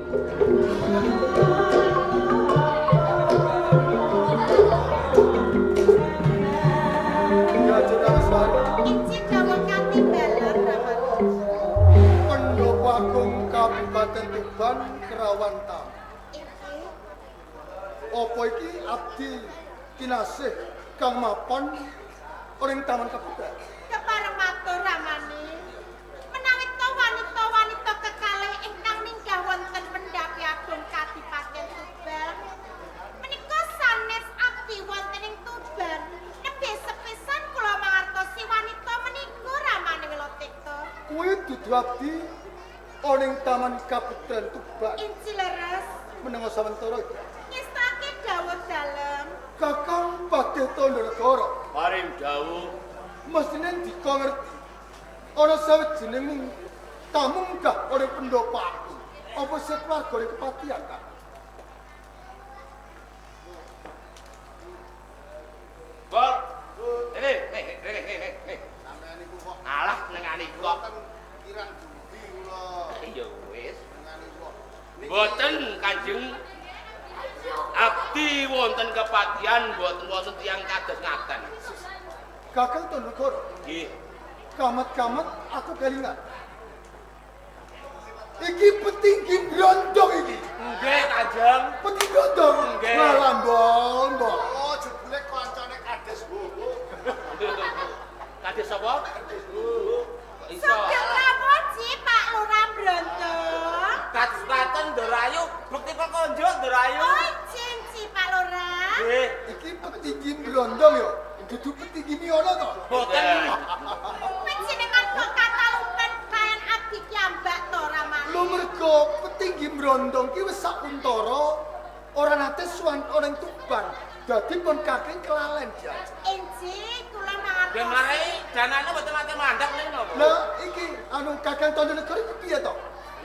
Pendopo Agung Kabupaten Tuban Kerawan Tamu. Apa iki abdi kinasih kang mapan ing Taman Kabupaten. Kepareng matur ramane. Menawi to wanita-wanita kekalih ingkang ninggah wonten Pendapi Agung Kadipaten Tuban. Menika sanes abdi wonten ing Tuban. Nembe sepisan kula mangertosi wanita menika ramane Wilotika. Kuwi dudu abdi ing Taman Kabupaten Tuban. Inci leres. Menengo sawentara Ngestake dawuh dalem. Kakang Patih Tandhanegara. Paring dawuh Mestine dika ngerti ana sawijining tamu munggah ing pendopo aku. Apa sekwargane kepatihan, Kak? Bol. Sampeyan niku kok alah nengani kok kirang budi kula. Ya wis. Nengani kok. Mboten Kanjeng abdi wonten kepatihan mboten wonten tiyang kados ngaten. Kakang Tandhanegara. Nggih. Kamat-kamat aku kelingan. Iki petinggi brondong iki. Nggih, Kanjeng. Petinggi brondong. Nggih. Malah mbon. Oh, jebule kancane kades bobo. Kades sapa? Iso. Sugeng lamoji Pak Lurah Brondong. Kados-katen Ndorayu, bukti kok konjuk Ndorayu. Oh, cinci Pak Lurah. Nggih. Iki petinggi brondong ya. Dudu petinggi miono to. Boten. Panjenengan kok katalupen kayan abdi kiambak to ramane. Lho mergo petinggi brondong ki wis sak untara ora nate suwan ora ing Tuban. Dadi pun kakek kelalen ya. Inci kula mangertosi. Nggih mari danane mboten mate mandhap niku napa? Lah iki anu Kakang Tandhanegara iki piye to?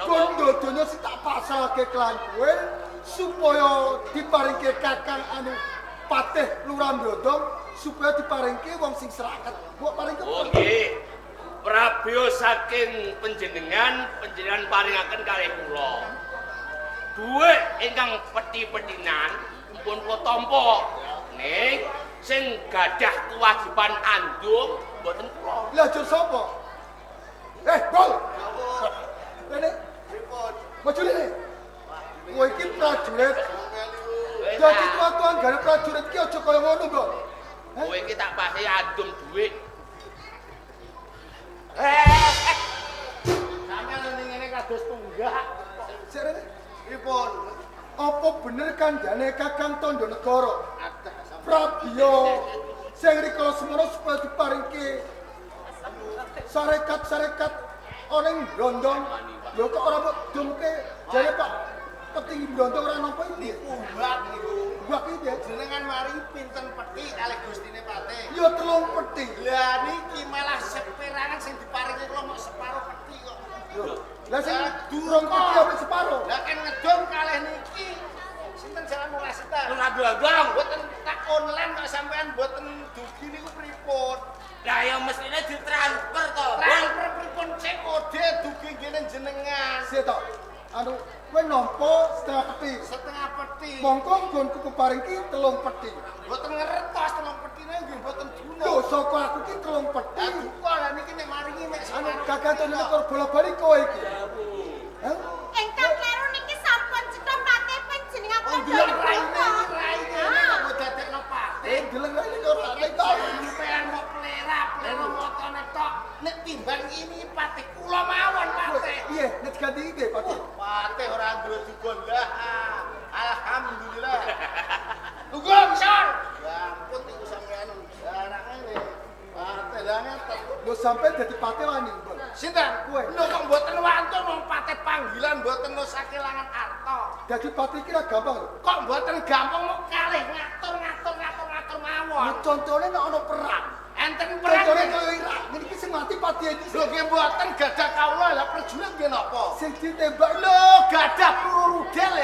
Napa? Kondo donya sing tak pasalake kelan kowe supaya diparingke Kakang anu Patih Lurah Brondong supaya diparingke wong sing seraket. Mbok paringke. Oh nggih. Prabya saking panjenengan paringaken kalih kula. Dhuwit ingkang peti-petinan pun kula tampa. Ning sing gadah kewajiban andum mboten kula. Lah jur sapa? Bol. Rene, Pripun? maju rene. Kowe iki prajurit. Wis, Dadi ah. tuwa-tuwa gane prajurit ki aja kaya ngono, Mbok. Kowe iki tak pasti andum dhuwit. Sampeyan ning ngene kados tunggak. Sik rene. Pripun? Apa bener kandhane Kakang Tandhanegara? Prabya sing rikala semana supaya diparingke sarekat-sarekat ana ing Brondong. Lho kok ora mbok dumke jare Pak petinggi Brondong ora napa iki? Umbak niku. Mbak iki ya. Jenengan mari pinten peti kalih Gustine Patih. Ya telung peti. Lah niki malah seperangan sing diparingi kula mok separo peti kok. Lah sing durung peti apa separo? Lah kan ngedom kalih niki. Sinten jalan Nurasita? Ora blondong. Mboten tak online kok sampean mboten dugi niku pripun? Lah ya mestine ditransfer to. Transfer pripun COD dugi ngene jenengan. Sik to. Anu kowe nampa setengah peti. Setengah peti. Mongko nggonku keparingki telung peti. Mboten ngertos telung petine nggih mboten guna. Lho saka aku ki telung peti. Lah duka lah niki nek maringi mek Anu Kakang Tandhanegara bola-bali kowe iki. Hah? Ingkang kleru niki sampun cetha Patih panjenengan Oh ndelok raine nek mbok dadekno Patih. Deleng raine kok ora nek to. Sampean mau plera motone tok. Nek timbang ini Patih kula mawon Patih. Piye nek diganti iki Patih? Patih ora duwe dukun lah. Alhamdulillah. Dukun misal. Ya ampun niku sampean anak ngene. Patih lah ngeten. Lho sampe dadi Patih wani, Mbok. Sinten? Kowe. Lho kok mboten wantun wong Patih panggilan mboten no sakelangan arta. Dadi Patih iki ra gampang lho. Kok mboten gampang mok kalih ngatur mawon. Lho contone nek ana perang. Enten perang. Contone kaya Irak. Ngene iki sing mati Patih iki. Lho nggih mboten gadah kawula lah prajurit nggih napa? Sing ditembak Lho gadah peluru rudel.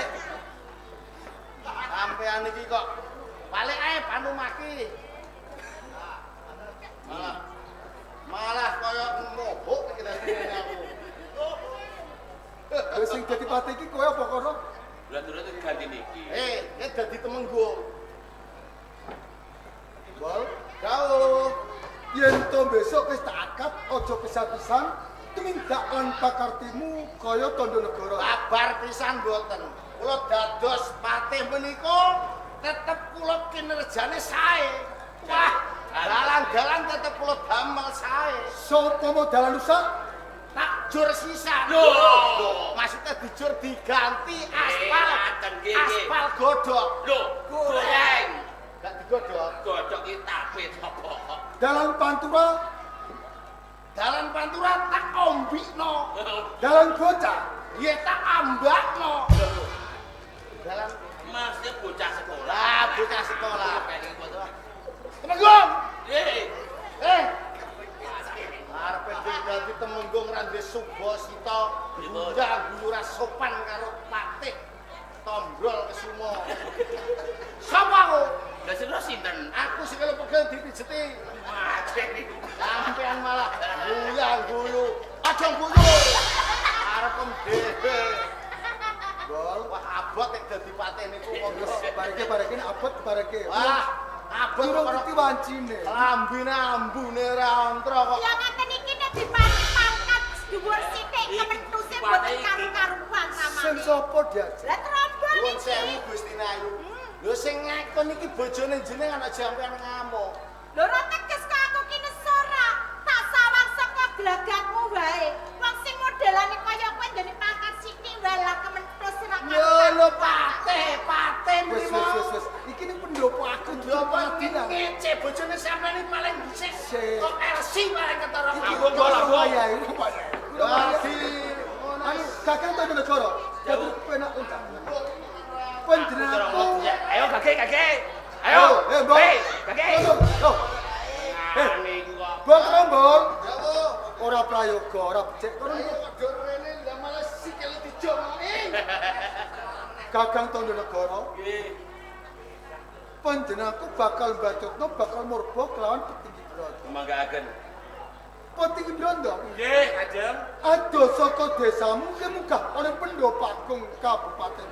Sampean iki kok balik ae panu maki. Malah kaya mogok iki dadi aku. lho sing dadi Patih iki kowe apa kono? lan pakartimu kaya tondo negara. Kabar pisan mboten. Kula dados patih menika tetep kula kinerjane sae. Wah, dalan-dalan tetep kula damel sae. Sapa mau dalan rusak? Tak jur sisa. Loh. Maksudnya dijur diganti aspal. Ngaten nggih. Aspal godhok. Lho, goreng. Gak digodhok. Godhok iki tapit apa? Dalan Pantura, Dalan Pantura tak ombikno. dalan bocah. Ya tak ambakno. Dalan Masnya bocah sekolah. lah bocah sekolah. Pengen foto. Temenggung. Eh, Arepe dadi Temenggung ra duwe Subasita. Undang guru sopan karo patih. Tombrol kesumo. Sapa aku? lha sira sinten? Aku sing kalau pegel dipijeti. Mate niku. Sampean malah guyu. Aja guyu. Arepem dhewe. Bol, Wah abot nek dadi patih niku monggo. bareke abot bareke. Wah, abot Durung karo ngerti wancine. lambine ambune ra ontra kok. Ya ngaten iki nek dipati pangkat dhuwur sithik kemetuse boten karu-karuan Sing samane. sapa diajak? Lah trombon Nuwun iki. sewu Gusti Ayu. Lho sing ngakon iki bojone jenengan aja sampean ngamuk. Lho ora teges kok aku ki nesora. Tak sawang saka glagatmu wae. Wong sing modelane kaya kowe ndene pangkat sithik wae lah kementus ra Yo lho patih Wis mrimo. wis. Iki ning pendopo aku Njopo Madinah. ngece bojone sampean iki paling dhisik. Sik. Kok RC paling ketara Iki kampung bola bola. bola ya, ini apa ya? Dadi Anu kakek tondo negara. Jadi penak unta. Panjenenganku. Ayo kakek. Ayo. Mbok. Kakek. Yo. Niku kok. Mbok Rombol. Jawo. Ora prayoga, ora becik. Ayo wedhur rene lah malah sikil dijongeng. Kakang tondo negara. Nggih. Panjenenganku bakal mbacokno bakal murba kelawan petinggi Branda. Manggaken. Petinggi Branda. Nggih, Kanjeng. Ado saka desamu ki munggah ana pendopo agung kabupaten.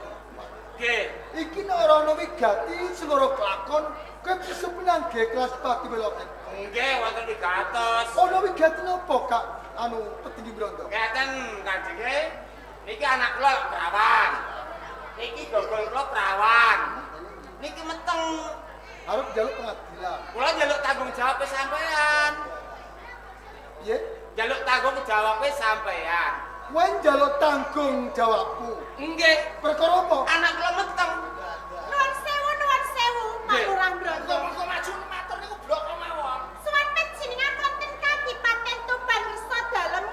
Nggih. Iki nek ora ana wigati sing ora kelakon, kowe bisa menangge kelas pati melotek. Nggih, wonten wigatos. Ana wigati napa Kak anu petinggi Branda? Ngeten, Kanjeng. Niki anak kula perawan. Niki gogol kula perawan. Niki meteng. Arep njaluk pengadilan. Kula njaluk tanggung jawab sampean. Piye? Njaluk tanggung jawab sampean. Kowe njaluk tanggung jawabku. Nggih, Perkara apa? anak kula meteng. Nuwun sewu, Pak Lurah Branda. Kok maju matur niku blok mawon. Suwan panjenengan wonten Kadipaten Tuban Nusa Dalem.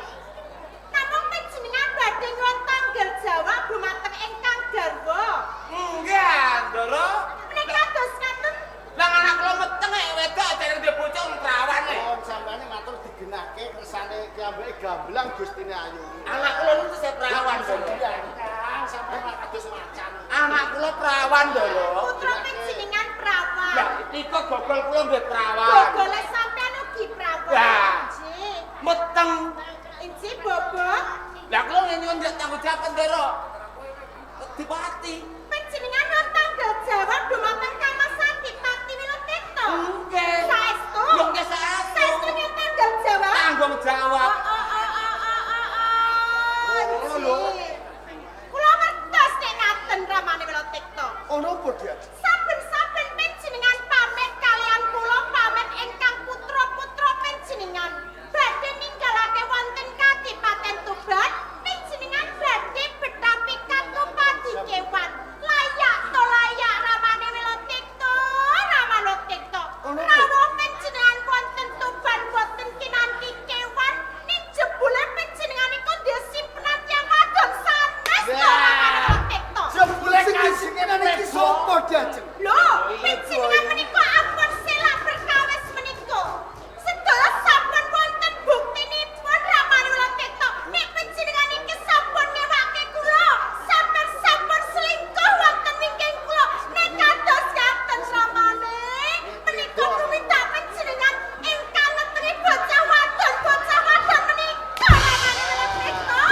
Namung panjenengan badhe nyuwun tanggal jawab dumateng ingkang garwa. Nggih, Ndoro. Menika dos ngaten. Lah anak kula meteng wedok dereng dhe bocah perawan. Mohon sampeyan matur digenahke kersane ki ambeke gamblang Gustine Ayu. Anak kula niku saya perawan, Ndoro. Kang sampeyan ora kados macan. Anak kula perawan, Ndoro. Putra panjenengan prawan. Lah, niku gogol kula nggih perawan. Gogole sampean ugi prawan. Lah. Injih. Meteng. Injih bobok. Lah kula nyuwun tanggung jawab, Ndoro. Dipati. Panjenengan nyuwun tanggal jawab dumateng Kamasati Pati Wiloteto. Nggih. Saestu. Yo nggih saestu. Saestu nyuwun tanggal jawab. Tanggung jawab. Oh, lho. Kula ngertos nek ngaten ramane Wiloteto. Ana apa diajak? Saben-saben panjenengan pamit kalian kula pamit ingkang putra-putra panjenengan badhe ninggalake wonten Kadipaten Tuban panjenengan badhe betapi katupadi kewan layak to layak ramane Wiloteto rawuh panjenengan wonten Tuban boten kinanti kewan ning jebule panjenengan iku ndek simpenan yang wadon sanes to ramane Wiloteto. Jebule sing iki sapa diajak? Lho, panjenengan menika ampun selak perkawis menika. Sedaya sampun wonten buktinipun ramane Wiloteto. Nek panjenengan iki sampun newake kula, sampeyan sampun selingkuh wonten wingking kula. Nek kados ngaten ramane, menika duwita panjenengan ingkang ngetri bocah wadon menika ramane Wiloteto.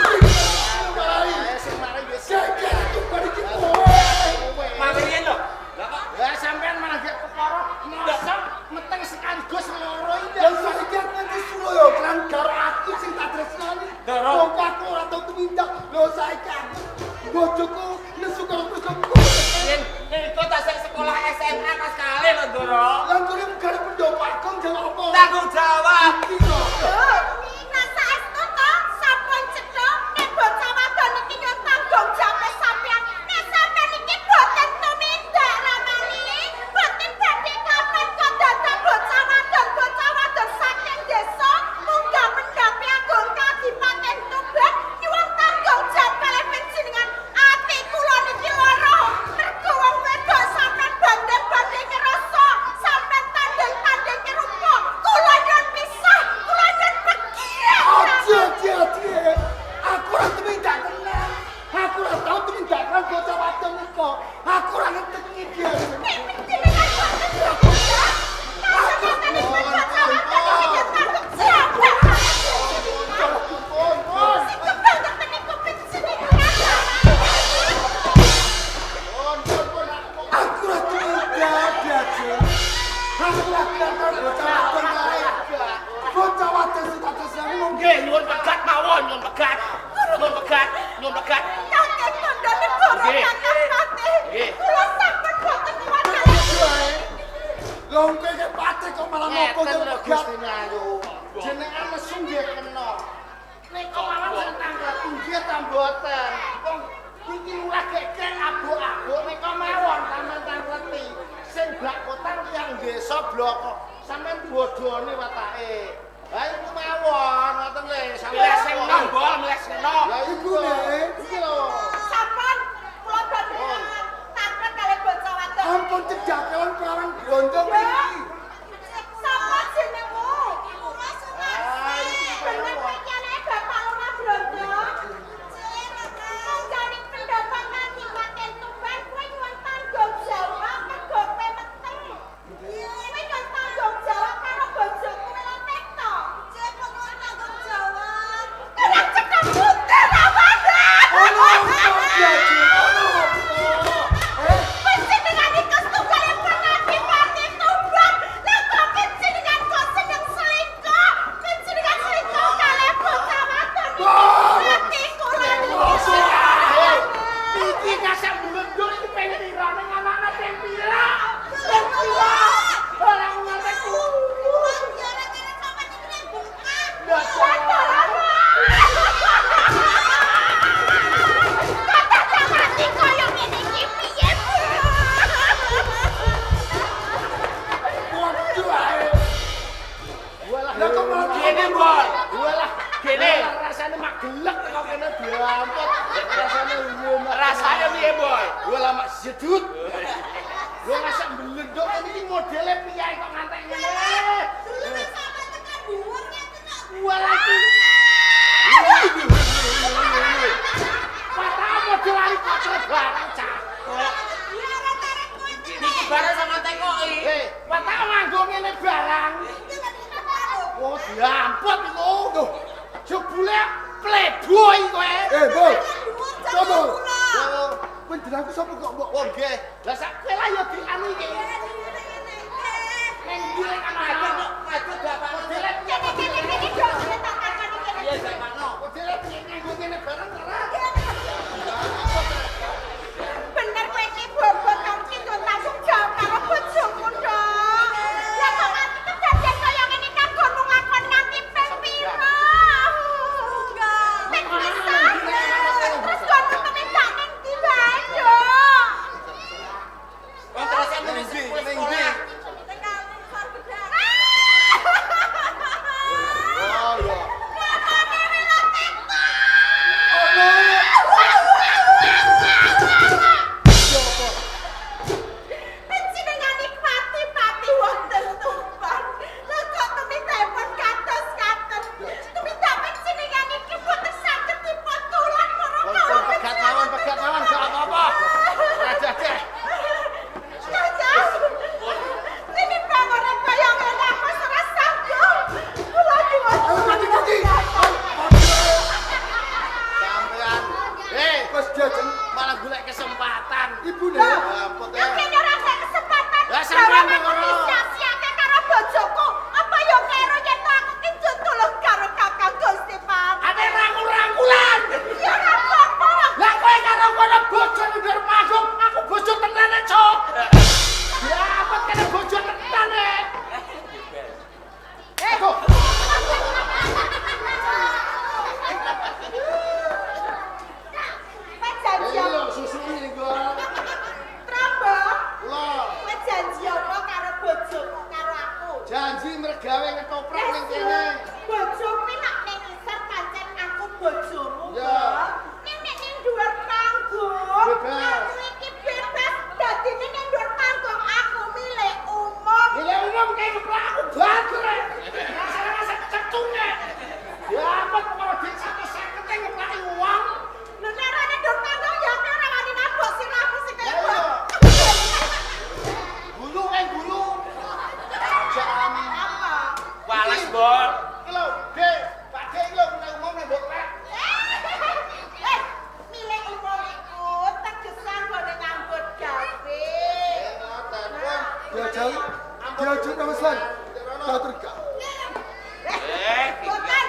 Ayo sing mari wis. Kakek aku bari ki Mangkene lho. Lah kok Lah sampean malah gak bojoku nesu karo bojoku. Yen iku tak sing sekolah SMA pas kali lho, Ndoro. Lan kuwi gare pendopo agung jane apa? Tanggung jawab. Iki kok. Nah saestu to sampun cetha nek bocah wadon iki yo tanggung jawab sampean. Nek sampean iki boten tumindak ramani, boten badhe kapan kok dadak bocah wadon saking desa munggah pendapi agung Kadipaten Tuban nyuwun tanggung jawab kalih panjenengan. Ati kula niki lara mergo wong wedok sampean bandhe-bandhe ngrasa sampean tanding-tanding rupa. Kula yen pisah, kula yen pergi. Aja dia. Aku ora tumindak tenan. Aku ora tau tumindak karo bocah wadon niko. Aku ora ngerti iki dia. Nek panjenengan boten tanggung jawab, sampeyan bocah wadon iki yo tanggung jawab. Sing kebanget meniku panjenengan. Aku ora tumindak dia. Aku ora karo bocah wadon kae. Bocah wadon sing tak seneng Nggih, nyuwun pegat mawon, nyuwun pegat. Nyuwun pegat. Kakek kandha negara Nggih. kakek pate. Nggih. Kula sampun boten kuat kalih. Long kowe pate kok malah ngopo Ngeten lho yo Gusti Ayu. Jenengan mesu nggih kena. Nek kok malah sing tanggal nggih ta mboten. Wong iki ulah gekek abuk-abuk nek kok mawon sampean ngerti. Sing blak kotang yang desa blok sampean bodhone watake. Ha iku mawon ngoten lho sampean. Milih sing nombol, milih sing no. Lah iku iki lho. Sampun kula bandingan tampet kalih bocah wadon. Ampun cedak kalian perang gondong iki. Sapa jenengmu? Kula Sumarsi. Bener pikirane Bapak Lurah Brondong. Mungganing pendapat Kadipaten Tuban kuwi nyuwun tanggung jawab mergo kowe meteng. Kowe nyuwun tanggung jawab karo bojoku melotek to. Cek kok tanggung jawab. Ora cekak puter awanan. Ono kok dia. Panjenengan iki setunggal Kadipaten Tuban. Lah kok panjenengan kok seneng selingkuh? Panjenengan selingkuh kalih bocah wadon iki. Ati kula niki. Iki kasar blendul iki pengen irane nganakne ping pira? Ping pira? Ora ngerti ku. Gara-gara sampeyan iki nek buka. Kata mati koyo ngene iki piye? Waduh ae. Walah Lah kok malah Kene, Mbok. walah Kene. rasane mak gelek kok kene diampot. Rasane ngono. Rasane piye, Boy? Walah mak sedut. Lho masak blenduk iki modele piye kok ngantek ngene? Walah iki. Patah model ari kocok barang cah. Niki bareng sama tekoki. Patah nganggo ngene barang. Oh, diampot iku. Loh, jebule playboy kowe. Bo. Coba. Yo, Panjenenganku sapa kok, Mbok? oh nggih. Lah sak kowe lah yo dianu iki. Ning ndi lek ana kok aja bapak modele piye kok Iya, Sakno. Modele piye nganggo ngene barang ora? Bener kowe iki bobot kang kidul tanggung jawab karo bojomu dong. Lah kok nganti kejadian kaya ngene kan kono ngakon nganti ping pira? Ping pisan. Terus kono tumindak ning ndi wae, Dok? Wong terus nulis sekolah. Oh, iya. Panjenengan iki pati-pati wonten Tuban. Lah kok tumindaipun kados-kados. Tumindak panjenengan iki boten saged dipun tulak para Wong pegat mawon gak apa-apa. Ora deh. Jajal. Ini pamore kaya ngene aku ora sanggup. Kula nyuwun. Kaki. Sampean. Wes jajan Malah golek kesempatan. ibune. Ampun Lah kene ora ada kesempatan. Lah, sampean Jawaban ngono. aku sia-siake karo bojoku. Apa yo kero yen aku ki tulung karo Kakang Gusti Pam. Ate rangkul-rangkulan. Ya ora apa-apa. Lah kowe karo kono Kiai, diajak nama Swan. Kau terka. Boten.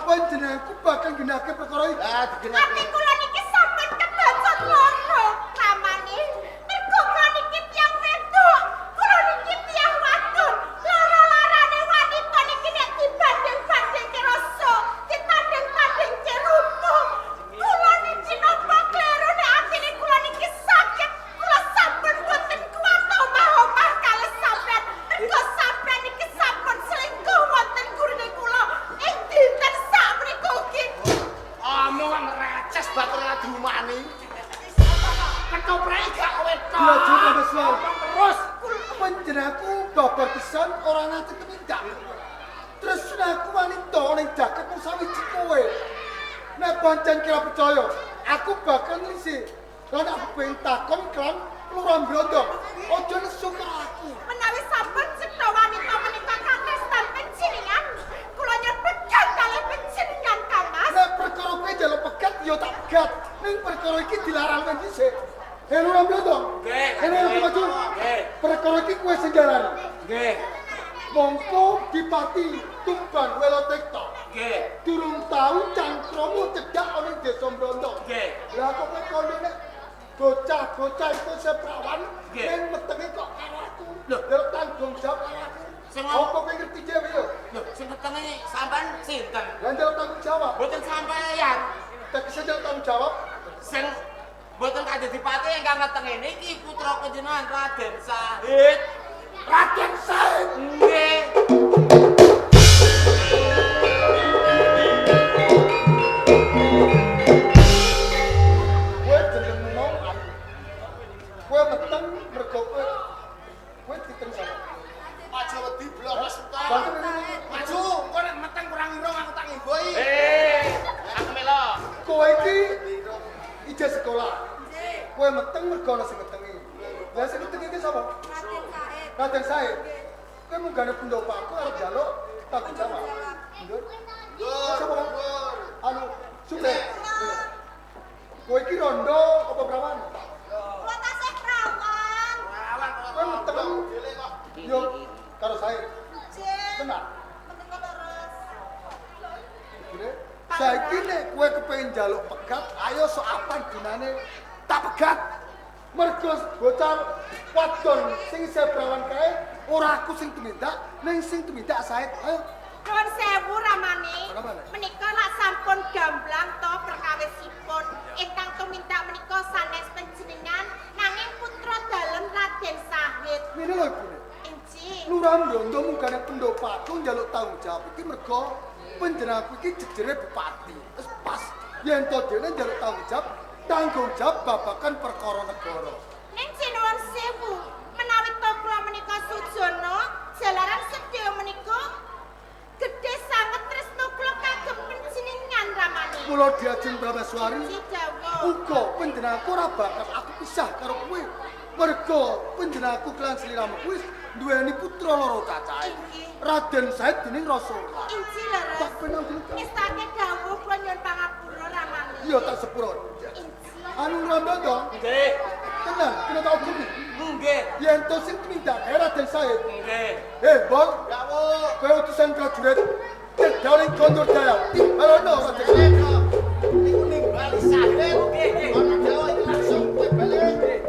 Panjenenganku bakal ginake perkara iki. Ati kula niki sampun kedancot loro, ramane. Mergo kula niki tiyang wedok, kula niki tiyang wadon. Lara-larane wanita niki nek dibanding-banding rasa, ditanding-tanding cerutu. Kula niki napa kleru nek atine kula niki sakit. Kula sampun boten kuat omah-omah kalih sampean. Mergo sampean niki sampun selingkuh wonten gurine kula. Ing dinten sakmenika ugi. Omong reces batur ladumani. Ketoprak gak kowe tok. Diajak nama Swan. Terus Panjenenganku babar pisan ora nate kemindak. Terus aku wanita ning jaket mung sawiji kowe. Nek pancen kira percaya, aku bakal ngisi. Lan aku pengen takon klan Lurah Brondong. Aja nesu karo aku. Menawi sampun cipta wanita menika katestan penjiningan, kula nyebutkan kalih penjiningan Kamas. Nek perkara kowe njaluk pegat ya tak pegat. Ning perkara iki dilarang men dhisik. Lurah Brondong. Nggih. Aku maju. Nggih. Perkara iki kowe sing jalani. Nggih. Mongko Dipati Tuban Welotekta. Nggih. Durung tau cangkromu cedak ana ing Desa Brondong. Nggih. Lah kok kowe kono nek bocah-bocah itu seprawan Nggih. ning metenge kok karo aku. Lho. Lho tanggung jawab karo aku. Sing Apa kowe ngerti dhewe yo? Lho, sing ketenge sampean sinten? Lah njawab tanggung jawab. Boten sampeyan. Tegese njawab tanggung jawab. Sing boten Kadipati ingkang ketengene iki putra panjenengan Raden Sahid. Raden Said. Nggih. Kowe jenengmu kowe meteng mergo kowe diteng sapa? aja wedi blok Mas Tok. Bantu Maju, kowe nek meteng kurang irung aku tak ngiboi. Aku melo. kowe iki ijazah sekolah. Kowe meteng mergo ana sing ngetengi. Lah sing ngetengi iki sapa? Raden Said. Kowe munggane pendopakku arep njaluk tanggung jawab. Mundur. Sapa? Anu, Sule. Kowe iki rondo apa prawan? Kula tasih prawan. Kowe meteng yo karo Said. Jin. Tenan. Menika terus. Gini, saiki nek kowe kepengin njaluk pegat, ayo sok apa gunane tak pegat. Mergo bocah wadon sing isih prawan kae ora aku sing tumindak, ning sing tumindak Said. Ayo. Nuwun sewu ramane. Ramane. Menika lak sampun gamblang to perkawisipun. Ingkang tumindak menika sanes panjenengan nanging putra dalem Raden Sahid. Ngene lho Gune. Inji. Lurah Ndondo munggane pendopakku njaluk tanggung jawab iki mergo panjenenganku iki jejere bupati. Wis pas yen to dene njaluk tanggung jawab babagan perkara negara. Ning nuwun sewu. Menawi to kula menika sujono, jalaran sedaya menika gedhe sanget tresno kula kagem panjenengan ramane. Kula diajeng Prameswari Inji dawuh. uga panjenenganku ora bakal aku pisah karo kowe. Mergo panjenenganku kelan sliramu kuwi duweni putra loro cacahe. Raden Said dening Rasulullah. Inji leres. Tak penang dulu. Istane dawuh kula nyuwun pangapura ramane. Iya tak sepuro. Inji. Anu rondo dong. Nggih. Tenang, kena tak obrogi. Nggih. Yen to sing tumindak kae Raden Said. Nggih. Bol, Dawuh. kowe utusan prajurit. Tedaling Gondor Jaya. Timbalono Raden Said. Niku nimbali Sahid. Ana Jawa iki langsung kowe balik.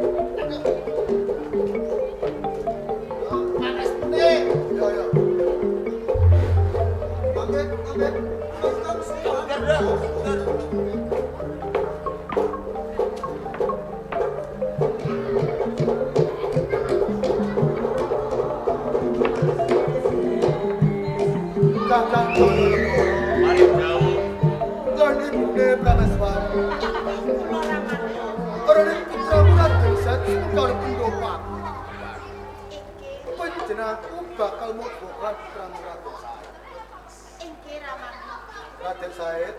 Panas putih. Ya ya. Ambil. Kakang Mari dawuh. lan ibune Prameswari. Kula ramane. Orang putra Raden Said sungkar pendopak. Inggih. Panjenenganku bakal mobokan putra Raden Said. Inggih ramane. Raden Said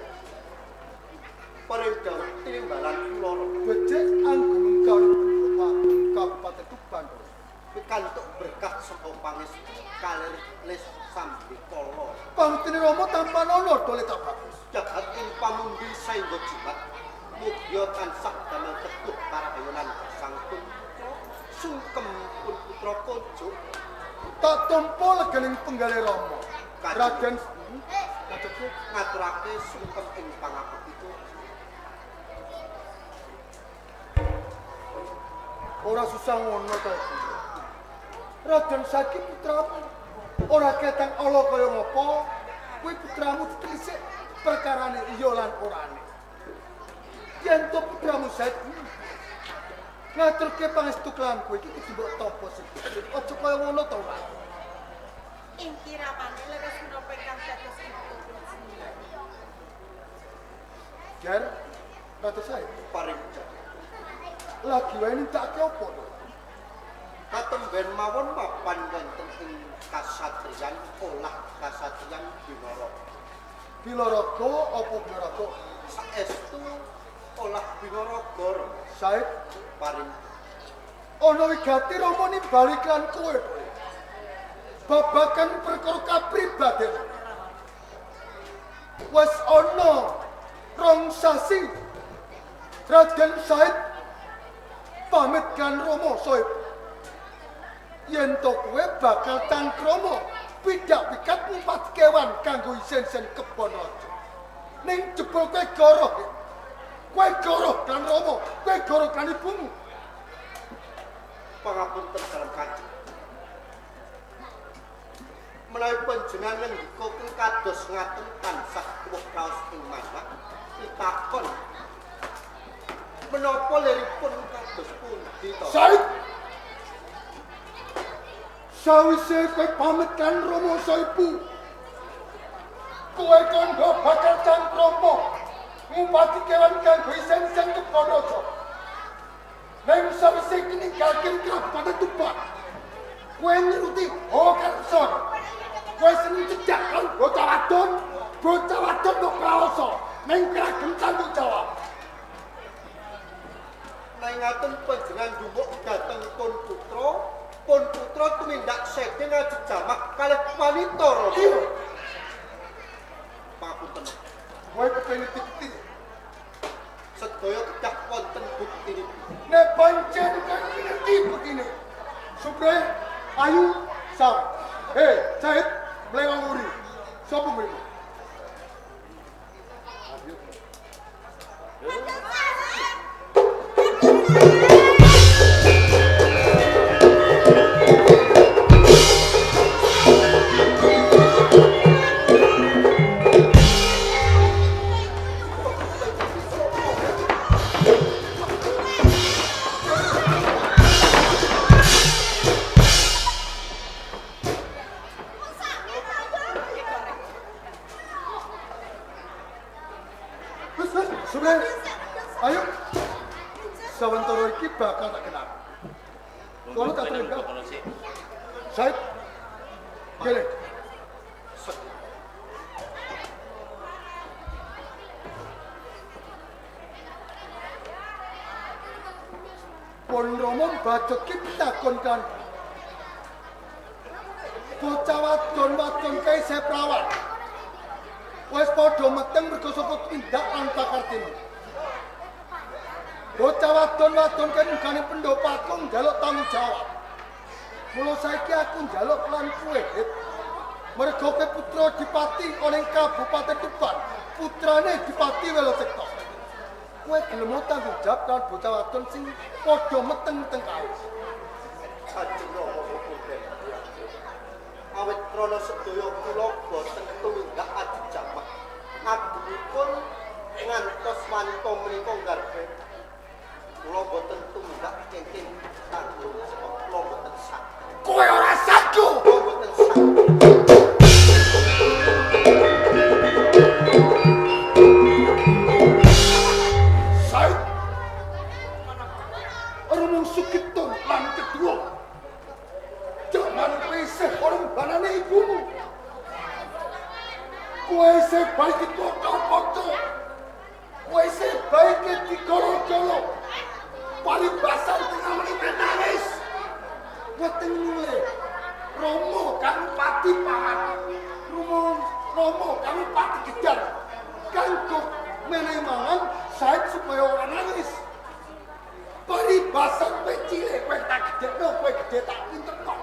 Paring dawuh timbalan kula. becik anggunung kawi pendopak Kabupaten Tuban. Pikantuk berkah saka pangestu kalir lis sambikala. Pangtene Rama tanpa nono dole tak bagus. Jagat ing pamundi saengga jimat. Mugya tansah damel teguh karahayonan sang putra. Sungkem pun putra kaja besok tak tumpu legening penggale Rama. Raden ngaturake sungkem ing pangapetiku. Ora susah ngono to. Raden saiki putramu ora ketang ala kaya ngopo. Kuwi putramu ditelisik perkarane iya lan orane. Yen to putramu saiki ngaturke pangestu klamku iki kudu mbok tampa sik. Aja kaya ngono to, Pak. Ing kirapane leres menapa ingkang dados ibu. Ger, ratu saya Paring lagi wae nintakake apa to? katemben mawon mapan wonten ing kasatriyan olah kasatriyan Binara. Bilaraga apa Binaraga? Saestu olah Binaraga Said paring ana wigati Rama nimbali lan kowe. Babagan perkara kapribaden. Wes ana rong sasi Raden Said pamit kan Rama Soib. Yen to kowe bakal tangkrama pidak-pikat ngumpat kewan kanggo isen-isen kebon raja. Ning jebul kowe goroh. Kowe goroh kan Rama, kowe goroh kan ibumu. pangapunten dalam kanjeng. Menawi panjenengan ngendika kados ngaten tansah kuwah kaos ing manah pitakon menapa liripun kados pundi to? Said sawise kowe pamit kan Rama Saibu kowe kanggo bakal cangkrama ngumpati kewan kanggo isen-isen kebon raja. Neng sawise ninggalke pada tupak kowe nuruti Hokarson. Kowe seneng cedak kan bocah wadon kok kraoso ning kragem tanggung jawab. Nang ngaten panjenengan dumuk dhateng Pun Putra tumindak sede ngajeng jamak kalih wanita Rama. Iya. Pangapunten. Kowe kepengin dibukti. Sedaya kedah wonten buktinipun. Nek pancen kan ngerti begini. Supre, ayu, sam. Said, melewang uri. Sopo mrene? Supre, ayo. Sawentara iki bakal tak kenal. Kono tak terima. Said, kene. Pun Rama bacot ki takon kan. Bocah wadon kae seprawan. Wes padha meteng mergo saka tindak lan pakartine. Bocah wadon kan ugane pendopatku njaluk tanggung jawab. Mula saiki aku njaluk lan kowe. Mergo kowe putra Dipati ana ing Kabupaten Tuban, putrane Dipati Welosekto. Kowe gelem tanggung jawab kan bocah wadon sing padha meteng-meteng kae. Kanjeng Rama Punden. Awit krana sedaya kula boten tumindak ajeng jamak. Agungipun ngantos wanita menika garpe. Kula boten tumindak kenging tanggung sebab kula boten saged. Kowe ora sagu. Kula boten saged. Said Rumung Sukito lan kedua jangan peseh orang banane ibumu kowe sebaik foto-foto kowe sebaik digolo-golo paribasan tengah menit nangis weteng mulai Romo kang pati pangan Romo kang pati kejar kanggo menehi mangan Said supaya orang nangis. Paribasan kowe cilik kowe tak gedekno kowe gede tak pinterno.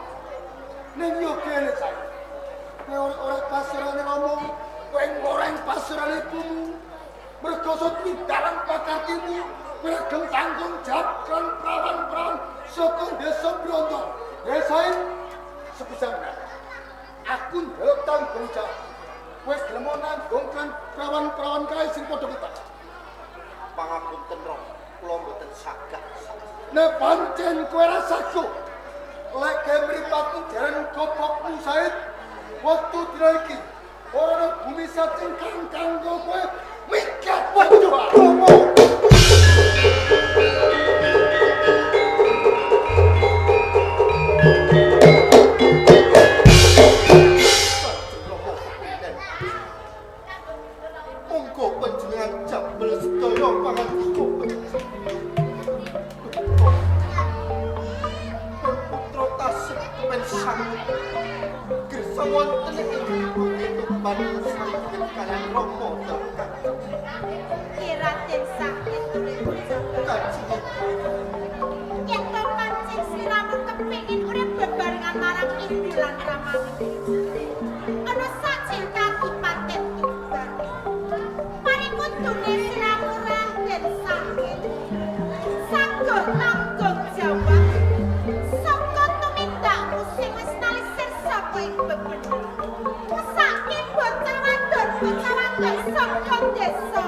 Ning yo kene sae. Kowe ora pasurane ngomong, kowe ngoreng pasurane ibumu. Mergo sing dalam pakartimu, kowe gelem tanggung jawab kan prawan-prawan saka desa Bronto. Desae sebisa meneh. Aku njaluk tanggung jawab. Kowe gelem nanggung kan prawan-prawan kae sing padha kita. Pangapunten Rom, kula mboten saged. Nek pancen kowe ra sago, lek kowe mripatku jaran gobokmu Said, waktu dina iki ora ana bumi sacengkang kanggo kowe minggat waduh komo. Monggo panjenengan jambel sedaya pangandika putra tasih kepen sangu gersa wonten ing kehidupan saking kaliyan Rama Dawuh Raden sakit oleh kajeng yen to pancen sliramu kepengin urip bebarengan marang ibu lan ramamu. Ana sajeng kadipaten Tuban. Parikutune sliramu Raden sakit. Saged tanggung jawab saka tumindakmu sing wis nalisir saka ing bebener. Mesake bocah wadon saka desa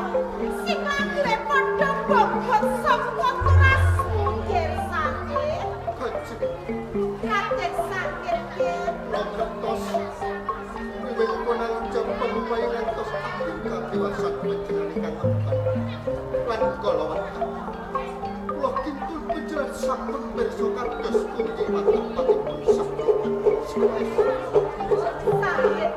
sing lagune padha bobot saka turasmu gersane. Raden sakit Ngertos wiwit konang jam penumpayan ngantos akhir kadewasaan panjenengan lan kala wonten kula kintun panjenengan sampun pirsa kados pundi patepatipun sabda sakit.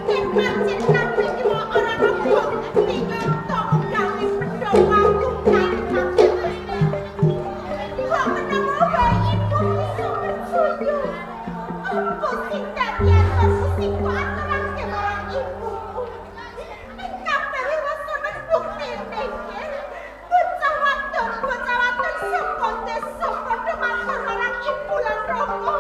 Yen pancen kabeh iki ora nembung tinggal tok gawe pendowa kae kabeh. Kok menawa wae ibu suyu. Apa sing dadi sing kuat marang ibu. Kabeh wis ana buktine. Bocah wadon saka desa padha matur marang ibu lan rama.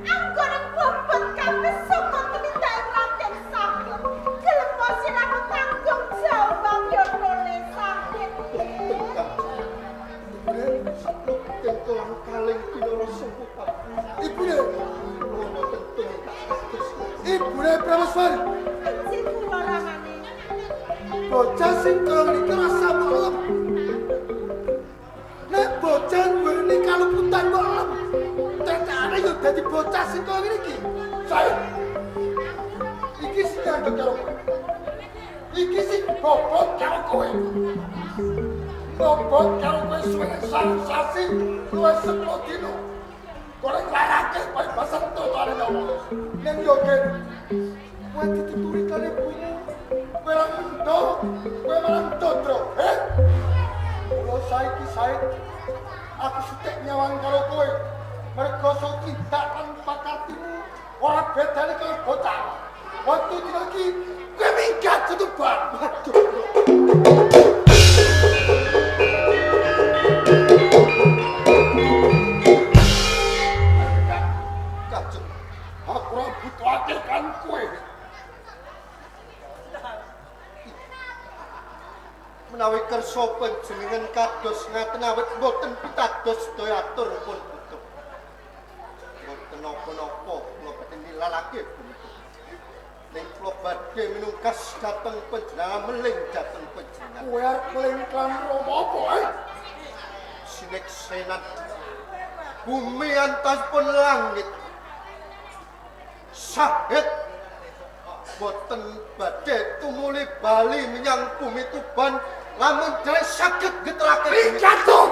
Anggone bobot kabeh saka tumindak Raden sakit. Gelem siramu tanggung jawab yo nole sakit. sakluk tentulan kaleng pinara semputan Ibune, kula tentu ibune Prameswari. Sing kula ramane. Bocah sing kaya niki rasa melem. Nek bocah duweni kaluputan kok lem. Tetane yo dadi bocah sing kaya ngene iki. Sae. Iki sing kandhek karo kowe. Iki sing bobot karo kowe. Bobot karo kowe suwe sasi luwes 10 dino. Korek larake kowe basan totane ngomong. Ning yo gen. Kowe dituturi kali bumu. Kowe ra mendo, kowe malah dodro, Kula saiki sae aku sutek nyawang karo kowe. Mergo tindak lan pakartimu ora bedane karo bocah. Waktu dina iki kowe minggat ketuban. kajeng Aku ora butuhake kan kowe. menawi kersa panjenengan kados ngaten awit boten pitados sedaya atur pun butuh. Boten napa-napa kula badhe nilalake punika. Ning kula badhe minungkas dhateng panjenengan meling dhateng panjenengan. Kowe arep melingklan Rama apa, Sineksenan bumi antaspun langit. Sahid boten badhe tumuli bali menyang bumi Tuban lamun dhewe saged ngeterake Minggat to!